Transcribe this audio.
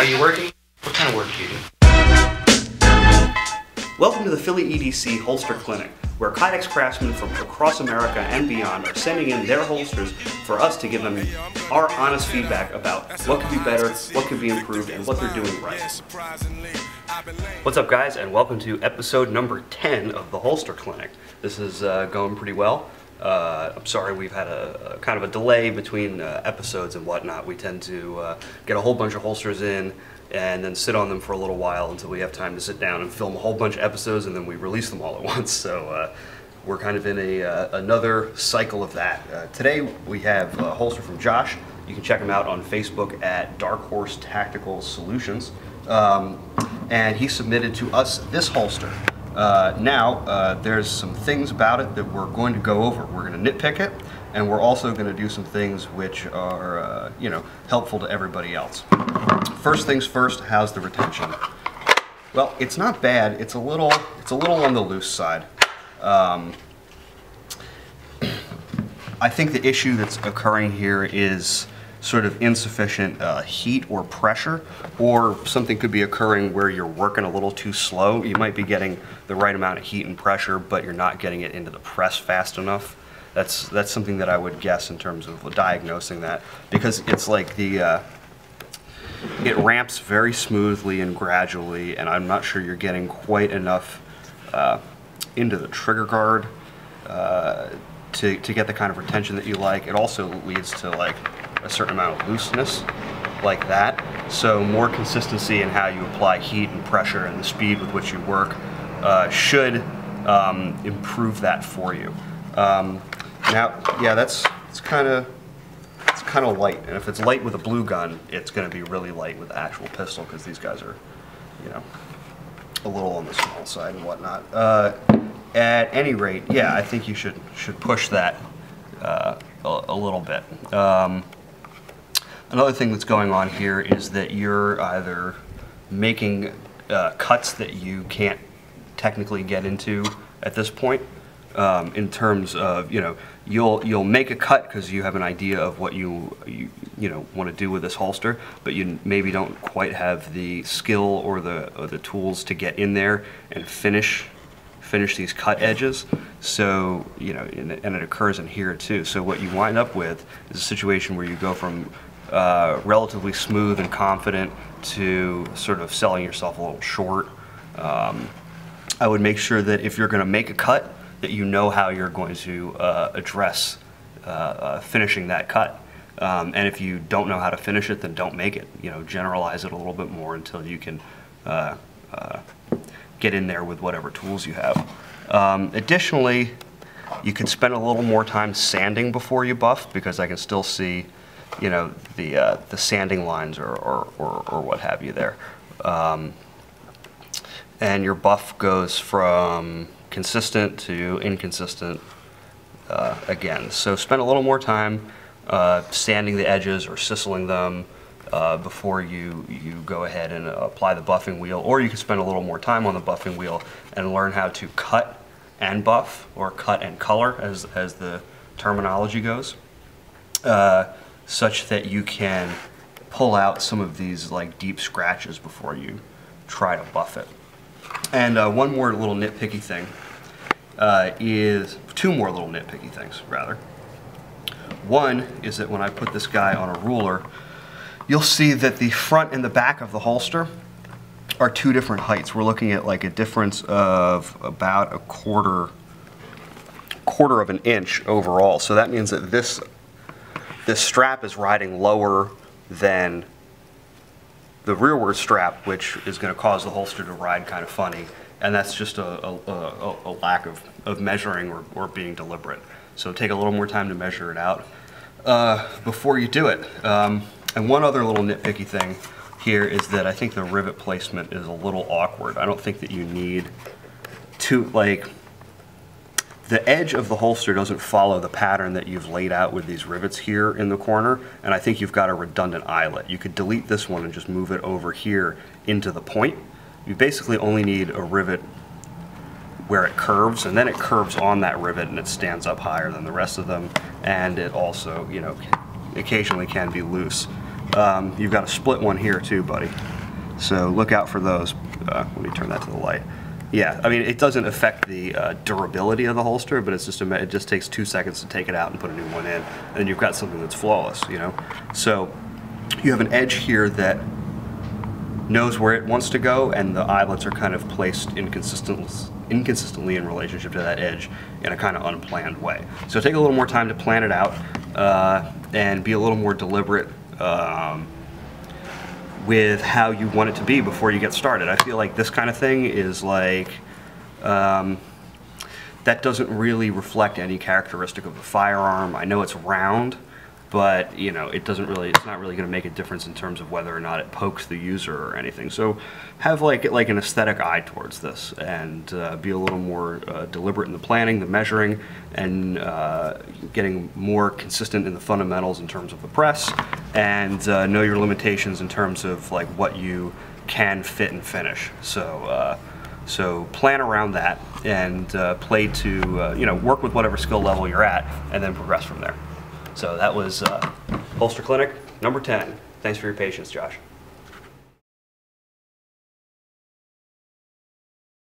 Are you working? What kind of work do you do? Welcome to the Philly EDC Holster Clinic, where Kydex craftsmen from across America and beyond are sending in their holsters for us to give them our honest feedback about what could be better, what could be improved, and what they're doing right. What's up, guys, and welcome to episode number 10 of the Holster Clinic. This is going pretty well. I'm sorry we've had a kind of a delay between episodes and whatnot. We tend to get a whole bunch of holsters in and then sit on them for a little while until we have time to sit down and film a whole bunch of episodes, and then we release them all at once. So we're kind of in another cycle of that. Today we have a holster from Josh. You can check him out on Facebook at Dark Horse Tactical Solutions. And he submitted to us this holster. There's some things about it that we're going to go over. We're going to nitpick it, and we're also going to do some things which are, helpful to everybody else. First things first, how's the retention? Well, it's not bad. It's a little on the loose side. I think the issue that's occurring here is sort of insufficient heat or pressure, or something could be occurring where you're working a little too slow. You might be getting the right amount of heat and pressure, but you're not getting it into the press fast enough. That's something that I would guess in terms of diagnosing that, because it's like it ramps very smoothly and gradually, and I'm not sure you're getting quite enough into the trigger guard to get the kind of retention that you like. It also leads to like a certain amount of looseness like that. So more consistency in how you apply heat and pressure and the speed with which you work should improve that for you. It's kind of light, and if it's light with a blue gun, it's going to be really light with the actual pistol, because these guys are, a little on the small side and whatnot. At any rate, yeah, I think you should push that a little bit. Another thing that's going on here is that you're either making cuts that you can't technically get into at this point. In terms of, you'll make a cut because you have an idea of what you want to do with this holster, but you maybe don't quite have the skill or the tools to get in there and finish these cut edges. So and it occurs in here too. So what you wind up with is a situation where you go from relatively smooth and confident to sort of selling yourself a little short. I would make sure that if you're going to make a cut, that you know how you're going to address finishing that cut. And if you don't know how to finish it, then don't make it. Generalize it a little bit more until you can get in there with whatever tools you have. Additionally, you could spend a little more time sanding before you buff, because I can still see, the sanding lines or what have you there. And your buff goes from consistent to inconsistent again. So spend a little more time sanding the edges or sizzling them before you go ahead and apply the buffing wheel, or you can spend a little more time on the buffing wheel and learn how to cut and buff, or cut and color as the terminology goes, such that you can pull out some of these like deep scratches before you try to buff it. And one more little nitpicky thing is, two more little nitpicky things rather. One is that when I put this guy on a ruler, you'll see that the front and the back of the holster are two different heights. We're looking at like a difference of about a quarter of an inch overall. So that means that this strap is riding lower than the rearward strap, which is going to cause the holster to ride kind of funny, and that's just a lack of measuring or being deliberate. So take a little more time to measure it out before you do it. And one other little nitpicky thing here is that I think the rivet placement is a little awkward. I don't think that you need to, the edge of the holster doesn't follow the pattern that you've laid out with these rivets here in the corner, and I think you've got a redundant eyelet. You could delete this one and just move it over here into the point. You basically only need a rivet where it curves, and then it curves on that rivet and it stands up higher than the rest of them, and it also, occasionally can be loose. You've got a split one here too, buddy. So look out for those. Let me turn that to the light. Yeah, I mean, it doesn't affect the durability of the holster, but it's just it just takes 2 seconds to take it out and put a new one in, and you've got something that's flawless, you know. So you have an edge here that knows where it wants to go, and the eyelets are kind of placed inconsistently in relationship to that edge in a kind of unplanned way. So take a little more time to plan it out and be a little more deliberate with how you want it to be before you get started. I feel like this kind of thing is like, that doesn't really reflect any characteristic of the firearm. I know it's round, but you know, it's not really going to make a difference in terms of whether or not it pokes the user or anything. So have like an aesthetic eye towards this, and be a little more deliberate in the planning, the measuring, and getting more consistent in the fundamentals in terms of the press, and know your limitations in terms of like what you can fit and finish. So so plan around that, and play to you know, work with whatever skill level you're at, and then progress from there. So that was Holster Clinic number 10. Thanks for your patience, Josh.